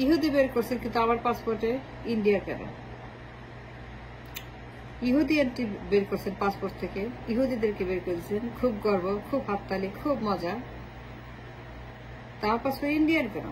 ইহুদি বের করছেন, কিন্তু আমার পাসপোর্টে ইন্ডিয়া কেন? ইহুদি এন্ট্রি বের করছেন পাসপোর্ট থেকে, ইহুদিদেরকে বের করেছেন, খুব গর্ব, খুব হাততালি, খুব মজা। তার পাসপোর্ট ইন্ডিয়ান কেন?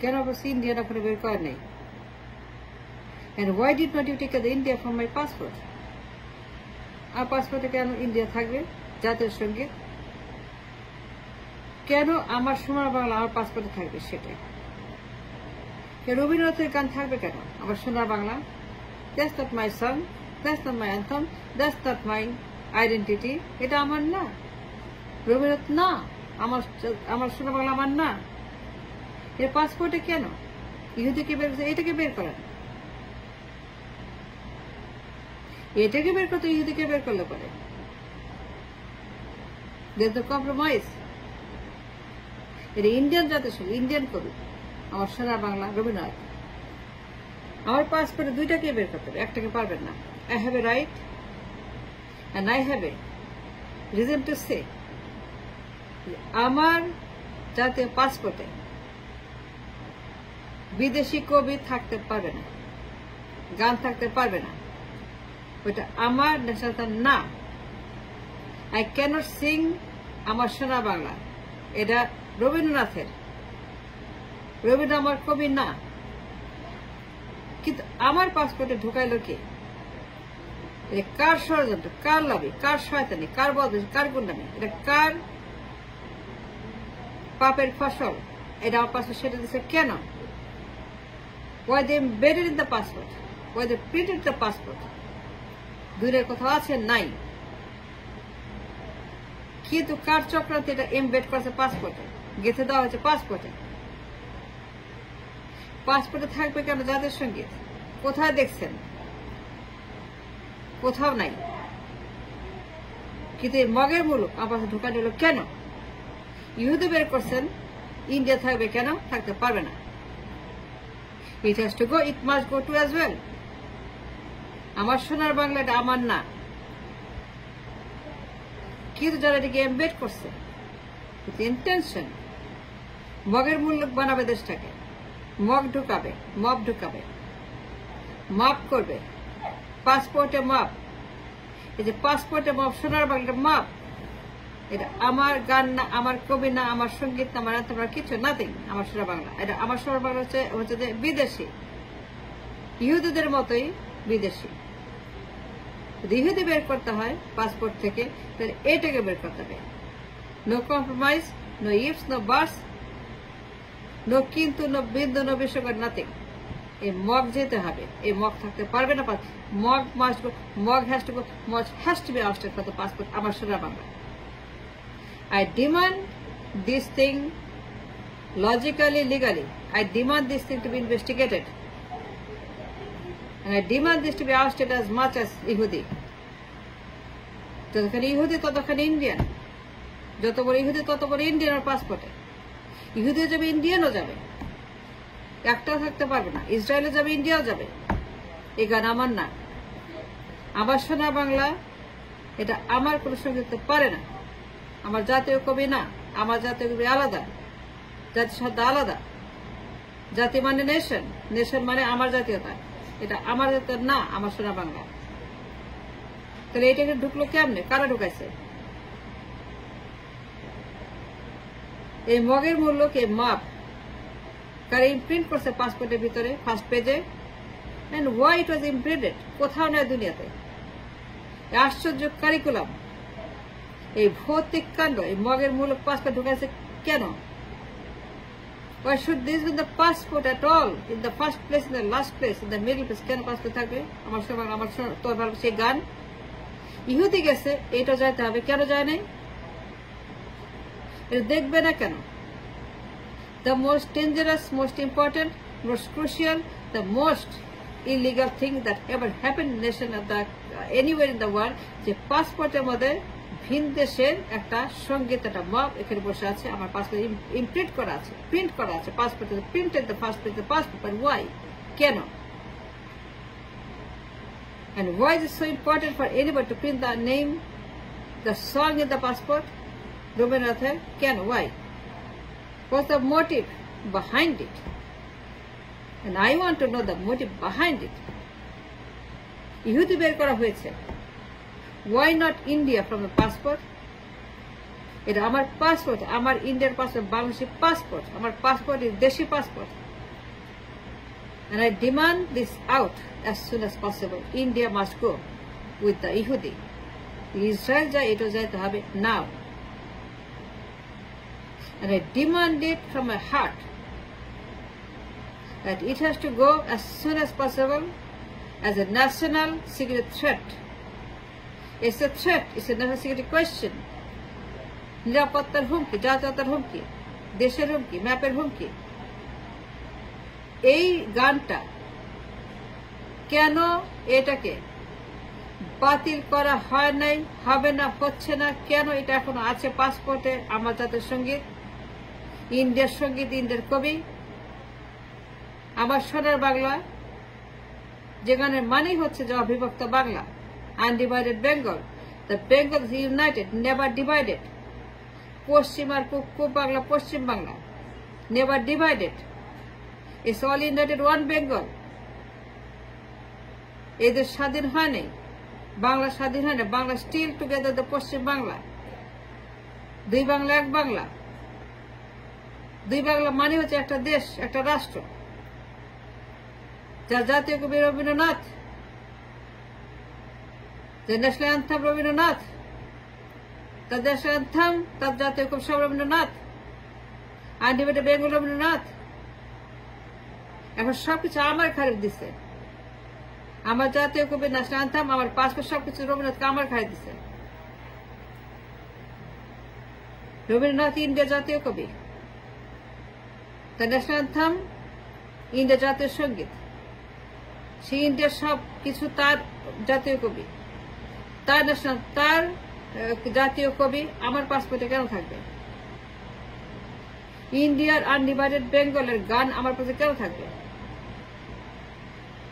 কেন অবশ্য ইন্ডিয়ান এখনো বের করেন নাই? And why did not you take the India from my passport? আর পাসপোর্টে কেন ইন্ডিয়া থাকবে? জাতীয় সঙ্গীত কেন আমার সোনার বাংলা আমার পাসপোর্টে থাকবে? সেটাই। রবীন্দ্রনাথের গান থাকবে কেন আমার সোনার Bangla? That's not my song, that's not my anthem, that's not my identity. এটা আমার না, রবীন্দ্রনাথ না, আমার সোনার বাংলা আমার না। এর পাসপোর্টে কেন ইহুদিকে বের করছে? এটাকে বের করেন, এটাকে বের করতে ইহুদিকে বের করলে পারে। There's no compromise. এটা ইন্ডিয়ান জাতীয় সঙ্গীত, ইন্ডিয়ান কবি আমার সোনার বাংলা রবীন্দ্রনাথ। আমার পাসপোর্টে দুইটাকে বের করতে হবে, একটাকে পারবেন না। I have a right and I have a reason to say আমার জাতীয় পাসপোর্টে বিদেশি কবি থাকতে পারবে না, গান থাকতে পারবে না, ওইটা আমার ন্যাশনাল না। I cannot sing আমার সোনার বাংলা, এটা রবীন্দ্রনাথের, রবীন্দ্র আমার কবি না। কিন্তু আমার পাসপোর্টে ঢুকাইল কে? কার ষড়যন্ত্র, কার লবি, কার শয়তানি, কার বদমাশি, কার গুন্ডামি, এটা কার পাপের ফসল? এটা আমার পাসপোর্ট সেটা দিচ্ছে কেন? Why they embedded in the passport? Why they printed the passport? দূরের কোথাও আছে নাই, কিন্তু কার চক্রান্তে এটা এমবেড করেছে পাসপোর্টে, গেঁথে দেওয়া হয়েছে পাসপোর্টে। পাসপোর্টে থাকবে কেন জাতীয় সঙ্গীত? কোথায় দেখছেন? কোথাও নাই। কিন্তু এই মগের মুলুক আমার ঢোকা দিল কেন? ইহুদি বের করছেন, ইন্ডিয়া থাকবে কেন? থাকতে পারবে না। It has to go, it must go to as well. আমার সোনার বাংলাটা আমার না, কিন্তু যারা এটাকে এমবেড করছে উইথ ইন্টেনশন, মগের মুলুক বানাবে দেশটাকে, মগ ঢুকাবে, মব ঢুকাবে, মাপ করবে, পাসপোর্টে মাপ। এই যে পাসপোর্টে মাপ, সোনার বাংলাটা মাপ, এটা আমার গান না, আমার কবি না, আমার সঙ্গীত না, আমার কিছু নাথিং। আমার সোনার বাংলা, এটা আমার সোনার বাংলা হচ্ছে যে বিদেশি, ইহুদিদের মতোই বিদেশি। যদি ইহুদি বের করতে হয় পাসপোর্ট থেকে, তাহলে এটাকে বের করতে হবে। No compromise, no ifs, no buts, no কিন্তু, নো বিন্দু, নো বিশ্বকর, নাথিং। এই মগ যেতে হবে, এই মগ থাকতে পারবে না। Mog must go, Mog has to go, Mog has to be ousted for the passport আমার সোনার Bangla. I demand this thing logically, legally. I demand this thing to be investigated. And I demand this to be ousted as much as Yehudi. যতখানি ইহুদি ততখানি Indian, যত বড় ইহুদি তত বড় Indian আর পাসপোর্টে। ইহুদিও যাবে, ইন্ডিয়ানও যাবে, একটাও থাকতে পারবে না। ইসরায়েলও যাবে, ইন্ডিয়াও যাবে। এই গান আমার না, আমার সোনার বাংলা, এটা আমার কোনো সঙ্গে দিতে পারে না। আমার জাতীয় কবি না, আমার জাতীয় কবি আলাদা, জাতিসত্তা আলাদা। জাতি মানে নেশন, নেশন মানে আমার জাতীয়তা, এটা আমার জাতীয় না, আমার সোনার বাংলা। তাহলে এটাকে ঢুকলো কেমনে? কারা ঢুকাইছে? এই মগের মূল্য কে মাপ কারা ইমপ্রিন্ট করছে পাসপোর্টের ভিতরে ফার্স্ট পেজে? এন্ড ওয়াই ইট ওয়াজ ইমপ্রিন্টেড? কোথাও নয় দুনিয়াতে। আশ্চর্য কারিকুলাম, এই ভৌতিক কাণ্ড, এই মগের মূলক পাসপোর্ট ঢুকাইছে কেন? Why should this be the passport at all? In the first place, in the last place, in the middle place, কেন পাসপোর্ট থাকবে? আমার সময়, আমার তোর ভালো সেই গান। ইহুদি গেছে, এটা যাইতে হবে, কেন যায় নাই? এটা দেখবে না কেন? The most dangerous, most important, most crucial, the most illegal thing that ever happened in nation of the anywhere in the world, যে পাসপোর্টের মধ্যে ভিন দেশের একটা সঙ্গীত, একটা মব এখানে বসে আছে, আমার পাসপোর্ট ইমপ্রিন্ট করা আছে, প্রিন্ট করা আছে পাসপোর্টে, printed the first page, the passport. But why? কেন? And why is it so important for anybody to print the name, the song in the passport? রবীন্দ্রনাথের কেন? Why? What's the motive? behind it. And I want to know the motive behind it. ইহুদি বের করা হয়েছে। Why not India from the passport? এটা আমার passport, আমার ইন্ডিয়ার পাসপোর্ট, বাংলাদেশি পাসপোর্ট, আমার পাসপোর্ট ইজ দেশি passport. And I demand this out as soon as possible. India must go with the Yehudi. Israel যায়, এটা যাইতে হবে now. And I demand it from my heart that it has to go as soon as possible as a national security threat. It's a threat, it's a national security question. নিরাপত্তার হুমকি, জাতীয়তার হুমকি, দেশের হুমকি, ম্যাপের হুমকি। এই গানটা কেন এটাকে বাতিল করা হয় নাই, হবে না, হচ্ছে না, কেন এটা এখনো আছে পাসপোর্টে? আমার জাতীয় সঙ্গীত, ইন্ডিয়ার সঙ্গীত, ইন্ডিয়ার কবি, আমার সোনার বাংলা, যে গানের মানেই হচ্ছে যে অবিভক্ত Bangla, undivided Bengal. The Bengal is United, never divided. পশ্চিম আর পূব বাংলা, পশ্চিম Bangla, never divided. It's all United one Bengal. এদের স্বাধীন হয় নাই, বাংলা স্বাধীন হয় না, বাংলা স্টিল টুগেদার দ্য পশ্চিম বাংলা। দুই বাংলা, এক বাংলা। দুই বাংলা মানে হচ্ছে একটা দেশ, একটা রাষ্ট্র। যার জাতীয় কবি রবীন্দ্রনাথ, যে ন্যাশনাল অ্যান্থাম রবীন্দ্রনাথ, তার ন্যাশনাল অ্যান্থাম, তার জাতীয় কবি সব রবীন্দ্রনাথ, আনডিভাইডেড বেঙ্গল রবীন্দ্রনাথ। এখন সবকিছু আমার খারিজ দিচ্ছে। আমার জাতীয় কবি, ন্যাশনাল অ্যান্থাম, আমার পাসপোর্ট, সবকিছু রবীন্দ্রনাথকে আমার খারিজ দিচ্ছে। রবীন্দ্রনাথ ইন্ডিয়ার জাতীয় কবি, তার ন্যাশনাল অ্যান্থাম, ইন্ডিয়ার জাতীয় সঙ্গীত, সেই ইন্ডিয়ার সব কিছু তার জাতীয় কবি, তার ন্যাশনাল, তার জাতীয় কবি আমার পাসপোর্টে কেন থাকবে? ইন্ডিয়ার আনডিভাইডেড বেঙ্গলের গান আমার পাশে কেন থাকবে?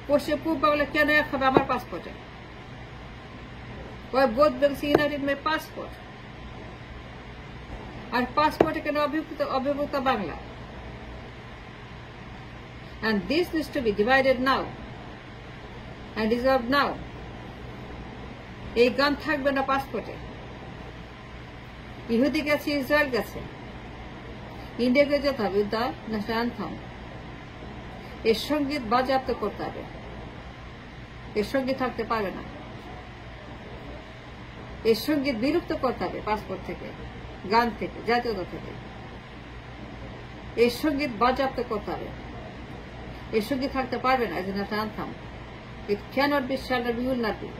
পশ্চিম পূব বাংলা কেন এক হবে আমার পাসপোর্টে? Why both banks united my passport? আর পাসপোর্টে কেন অবিভক্ত Bangla? And this needs to be divided now and resolved now. এই গান থাকবে না পাসপোর্টে। ইহুদি গেছে, ইসরায়েল গেছে, ইন্ডিয়াকে যেতে হবে, দ্য ন্যাশনাল অ্যান্থাম। এর সঙ্গীত বাজেয়াপ্ত করতে হবে, এর সঙ্গীত থাকতে পারবে না। এর সঙ্গীত বিলুপ্ত করতে হবে পাসপোর্ট থেকে, গান থেকে, জাতীয়তা থেকে। এর সঙ্গীত বাজেয়াপ্ত করতে হবে, এর সঙ্গীত থাকতে পারবে না as a national anthem. It cannot be, shall not be, will not be.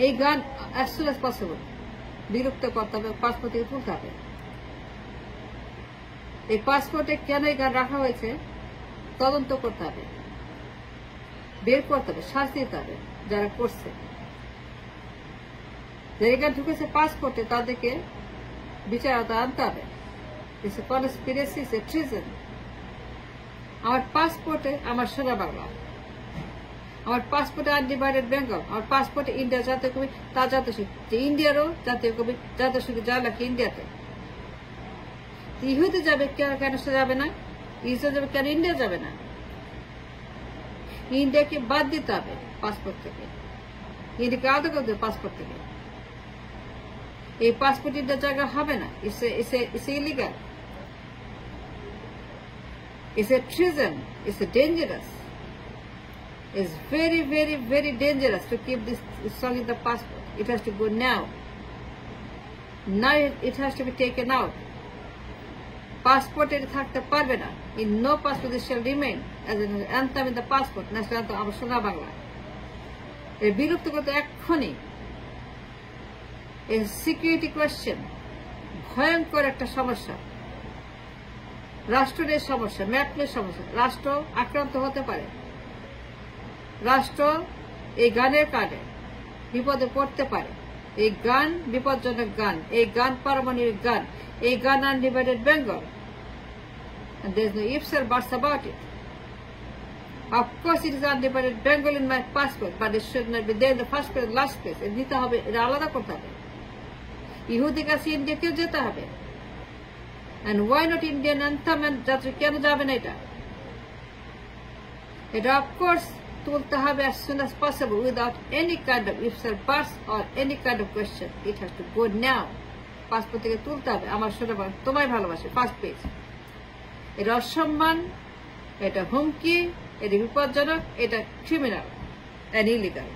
এই গান অ্যাজ সুন অ্যাজ পসিবল বিলুপ্ত করতে হবে, পাসপোর্ট থেকে তুলতে হবে। এই পাসপোর্টে কেন এই গান রাখা হয়েছে তদন্ত করতে হবে, বের করতে হবে, শাস্তি দিতে হবে যারা করছে। যারা গান ঢুকেছে পাসপোর্টে তাদেরকে বিচার আওতায় আনতে হবে। It's a conspiracy, it's a treason. আমার পাসপোর্টে আমার সোনা বাংলা, আমার পাসপোর্টে আনডিভাইডেড বেঙ্গল, আমার পাসপোর্টে ইন্ডিয়া জাতীয় কবি, তার জাতীয় সঙ্গীত, যে ইন্ডিয়ারও জাতীয় কবি, জাতীয় সঙ্গীত যা লেখে ইন্ডিয়াতে। ইহুদি যাবে কেন, সে যাবে না? ইসরায়েল যাবে কেন, ইন্ডিয়া যাবে না? ইন্ডিয়াকে বাদ দিতে হবে পাসপোর্ট থেকে, ইন্ডিয়াকে আলাদা করতে হবে পাসপোর্ট থেকে। এই পাসপোর্ট ইন্ডিয়ার জায়গা হবে না। It's illegal, it's a treason, it's a dangerous. It's very, very, very dangerous to keep this song in the passport. It has to go now. Now it has to be taken out. Passport it থাকতে পারবে না। In no passport it shall remain as an anthem in the passport. National anthem আমার সোনা বাংলা। এর বিলুপ্ত করতে এক্ষুনি। এর সিকিউরিটি কোয়েশ্চেন, ভয়ঙ্কর একটা সমস্যা, রাষ্ট্রের সমস্যা, ম্যাপের সমস্যা। রাষ্ট্র আক্রান্ত হতে পারে, রাষ্ট্র এই গানের কারণে বিপদে পড়তে পারে। এই গান বিপজ্জনক গান, এই গান পারমাণবিক গান, এই গান undivided Bengal. And there is no ifs or buts about it. Of course it is undivided Bengal in my passport, but it should not be there in the first place, last place. এর নিতে হবে, এটা আলাদা করতে হবে। ইহুদি কাছে ইন্ডিয়াকেও যেতে হবে, And why not Indian anthem and যাত্রী কেন যাবে না এটা? এটা of course তুলতে হবে as soon as possible without any kind of ifs or buts or any kind of question. It has to go now. Passport থেকে তুলতে হবে। আমার সোনাবার তোমায় ভালোবাসে, ফার্স্ট পেজ। এটা অসম্মান, এটা হুমকি, এটা বিপজ্জনক, এটা ক্রিমিনাল and illegal.